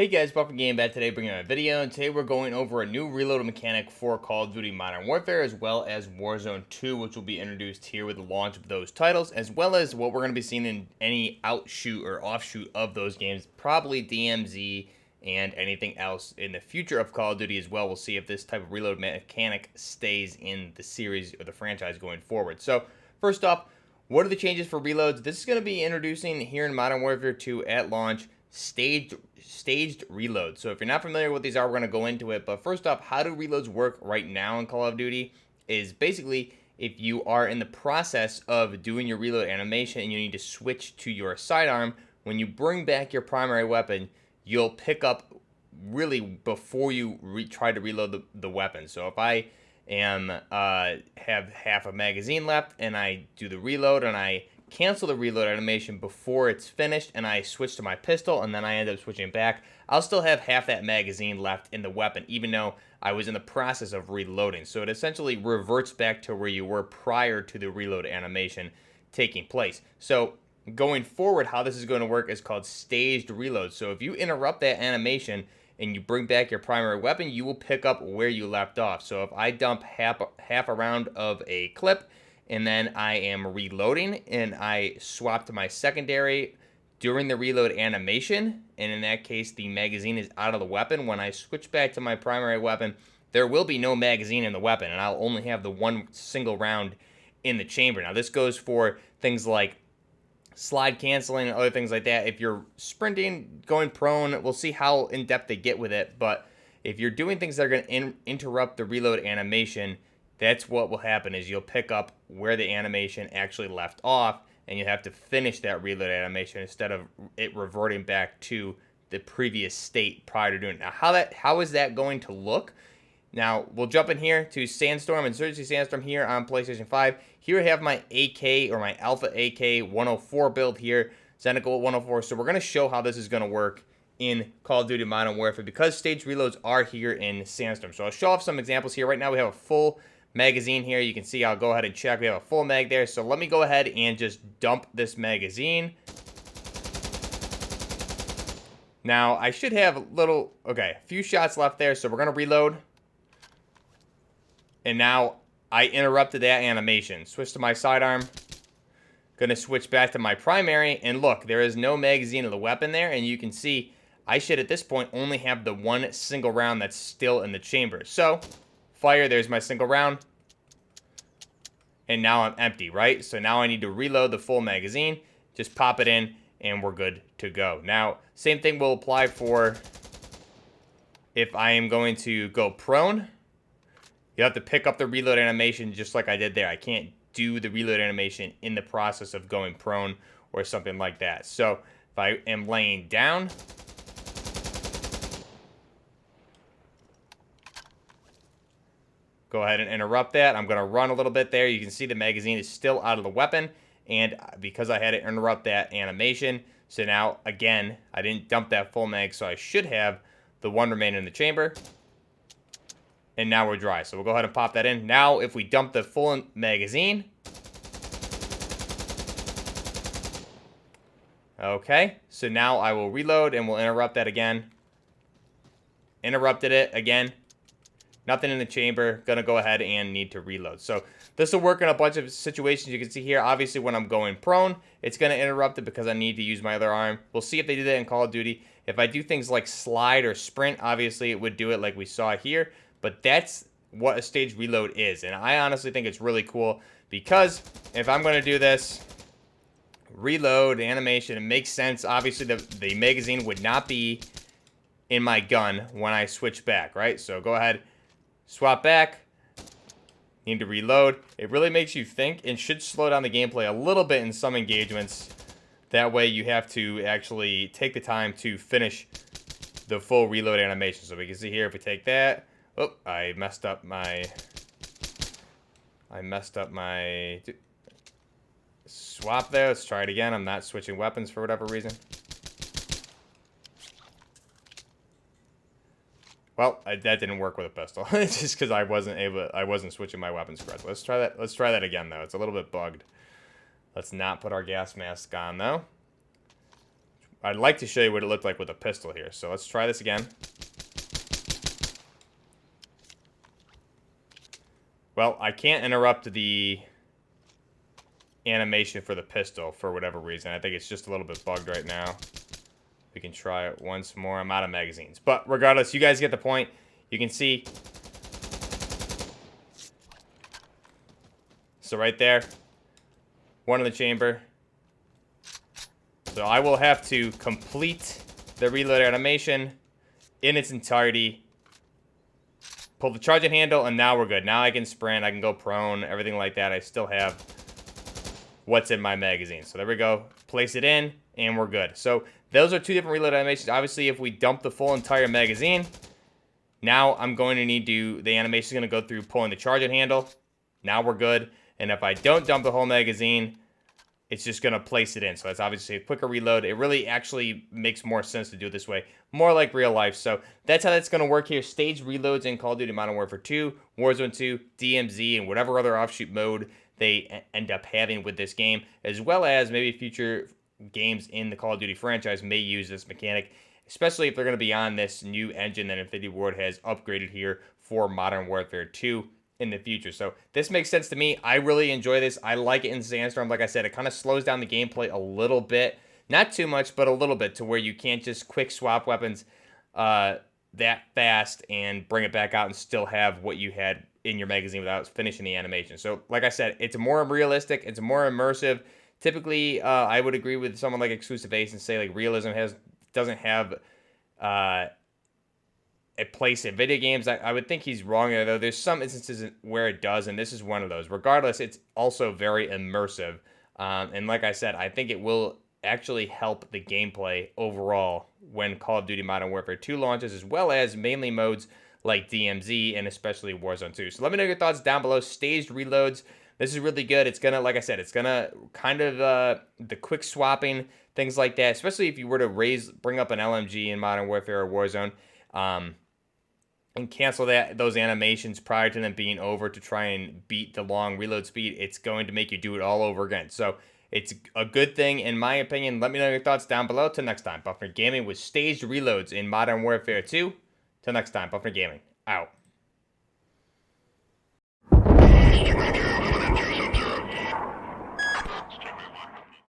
Hey guys, Buff Game back today bringing a video, and today we're going over a new reload mechanic for Call of Duty Modern Warfare as well as Warzone 2, which will be introduced here with the launch of those titles, as well as what we're going to be seeing in any outshoot or offshoot of those games, probably DMZ and anything else in the future of Call of Duty as well. We'll see if this type of reload mechanic stays in the series or the franchise going forward. So first off, what are the changes for reloads? This is going to be introducing here in Modern Warfare 2 at launch staged reloads. So if you're not familiar with what these are, we're going to go into it. But first off, how do reloads work right now in Call of Duty is basically if you are in the process of doing your reload animation and you need to switch to your sidearm, when you bring back your primary weapon, you'll pick up really before you try to reload the weapon. So if I have half a magazine left and I do the reload and I cancel the reload animation before it's finished and I switch to my pistol and then I end up switching back, I'll still have half that magazine left in the weapon even though I was in the process of reloading. So it essentially reverts back to where you were prior to the reload animation taking place. So going forward, how this is going to work is called staged reload. So if you interrupt that animation and you bring back your primary weapon, you will pick up where you left off. So if I dump half a round of a clip and then I am reloading and I swap to my secondary during the reload animation, and in that case the magazine is out of the weapon, when I switch back to my primary weapon, there will be no magazine in the weapon and I'll only have the one single round in the chamber. Now this goes for things like slide canceling and other things like that. If you're sprinting, going prone, we'll see how in-depth they get with it, but if you're doing things that are going to interrupt the reload animation, that's what will happen is you'll pick up where the animation actually left off and you have to finish that reload animation instead of it reverting back to the previous state prior to doing it. Now, how is that going to look? Now, we'll jump in here to Sandstorm, Insurgency Sandstorm here on PlayStation 5. Here I have my AK or my Alpha AK 104 build here, Zenical 104. So we're going to show how this is going to work in Call of Duty Modern Warfare because staged reloads are here in Sandstorm. So I'll show off some examples here. Right now we have a full magazine here. You can see I'll go ahead and check. We have a full mag there. So let me go ahead and just dump this magazine. Now I should have a few shots left there. So we're going to reload. And now I interrupted that animation. Switch to my sidearm. Going to switch back to my primary. And look, there is no magazine of the weapon there. And you can see I should at this point only have the one single round that's still in the chamber. So fire, there's my single round. And now I'm empty, right? So now I need to reload the full magazine. Just pop it in and we're good to go. Now, same thing will apply for if I am going to go prone. You have to pick up the reload animation just like I did there. I can't do the reload animation in the process of going prone or something like that. So if I am laying down, go ahead and interrupt that. I'm going to run a little bit there. You can see the magazine is still out of the weapon. And because I had to interrupt that animation, so now, again, I didn't dump that full mag, so I should have the one remaining in the chamber. And now we're dry. So we'll go ahead and pop that in. Now, if we dump the full magazine. Okay, so now I will reload and we'll interrupt that again. Interrupted it again. Nothing in the chamber. Gonna go ahead and need to reload. So this will work in a bunch of situations. You can see here, obviously when I'm going prone, it's gonna interrupt it because I need to use my other arm. We'll see if they do that in Call of Duty. If I do things like slide or sprint, obviously it would do it like we saw here. But that's what a staged reload is. And I honestly think it's really cool because if I'm gonna do this, reload animation, it makes sense. Obviously the magazine would not be in my gun when I switch back, right? So go ahead, swap back, need to reload. It really makes you think and should slow down the gameplay a little bit in some engagements. That way you have to actually take the time to finish the full reload animation. So we can see here, if we take that, oh, I messed up my swap there. Let's try it again. I'm not switching weapons for whatever reason. Well, that didn't work with a pistol. It's just because I wasn't switching my weapons correctly. Let's try that again though. It's a little bit bugged. Let's not put our gas mask on though. I'd like to show you what it looked like with a pistol here. So let's try this again. Well, I can't interrupt the animation for the pistol for whatever reason. I think it's just a little bit bugged right now. We can try it once more. I'm out of magazines. But regardless, you guys get the point. You can see. So right there, one in the chamber. So I will have to complete the reload animation in its entirety. Pull the charging handle, and now we're good. Now I can sprint, I can go prone, everything like that. I still have what's in my magazine. So there we go. Place it in, and we're good. So those are two different reload animations. Obviously, if we dump the full entire magazine, now I'm going to need to, the animation is going to go through pulling the charging handle. Now we're good. And if I don't dump the whole magazine, it's just going to place it in. So that's obviously a quicker reload. It really actually makes more sense to do it this way. More like real life. So that's how that's going to work here. Staged reloads in Call of Duty Modern Warfare 2, Warzone 2, DMZ, and whatever other offshoot mode they end up having with this game, as well as maybe future games in the Call of Duty franchise may use this mechanic, especially if they're going to be on this new engine that Infinity Ward has upgraded here for Modern Warfare 2 in the future. So this makes sense to me. I really enjoy this. I like it in Sandstorm. Like I said, it kind of slows down the gameplay a little bit. Not too much, but a little bit, to where you can't just quick swap weapons that fast and bring it back out and still have what you had in your magazine without finishing the animation. So like I said, it's more realistic. It's more immersive. Typically, I would agree with someone like Exclusive Ace and say like realism doesn't have a place in video games. I would think he's wrong there, though. There's some instances where it does, and this is one of those. Regardless, it's also very immersive. And like I said, I think it will actually help the gameplay overall when Call of Duty Modern Warfare 2 launches, as well as mainly modes like DMZ and especially Warzone 2. So let me know your thoughts down below. Staged reloads. This is really good. It's going to, like I said, it's going to kind of the quick swapping, things like that, especially if you were to bring up an LMG in Modern Warfare or Warzone, and cancel those animations prior to them being over to try and beat the long reload speed. It's going to make you do it all over again. So it's a good thing, in my opinion. Let me know your thoughts down below. Till next time, Buffner Gaming with staged reloads in Modern Warfare 2. Till next time, Buffner Gaming, out.